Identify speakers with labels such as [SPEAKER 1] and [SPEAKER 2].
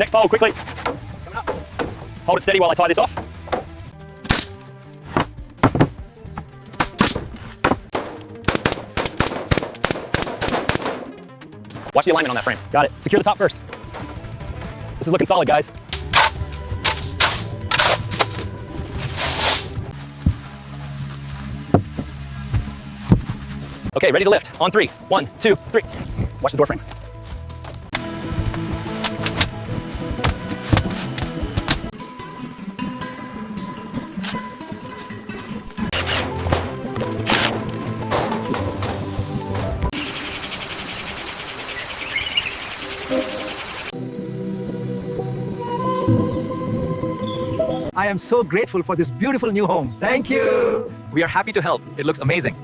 [SPEAKER 1] next pole, quickly. Coming up. Hold it steady while I tie this off. Watch the alignment on that frame. Got it. Secure the top first. This is looking solid, guys. Okay, ready to lift. On 3. 1, 2, 3. Watch the door frame.
[SPEAKER 2] I am so grateful for this beautiful new home. Thank you.
[SPEAKER 3] We are happy to help. It looks amazing.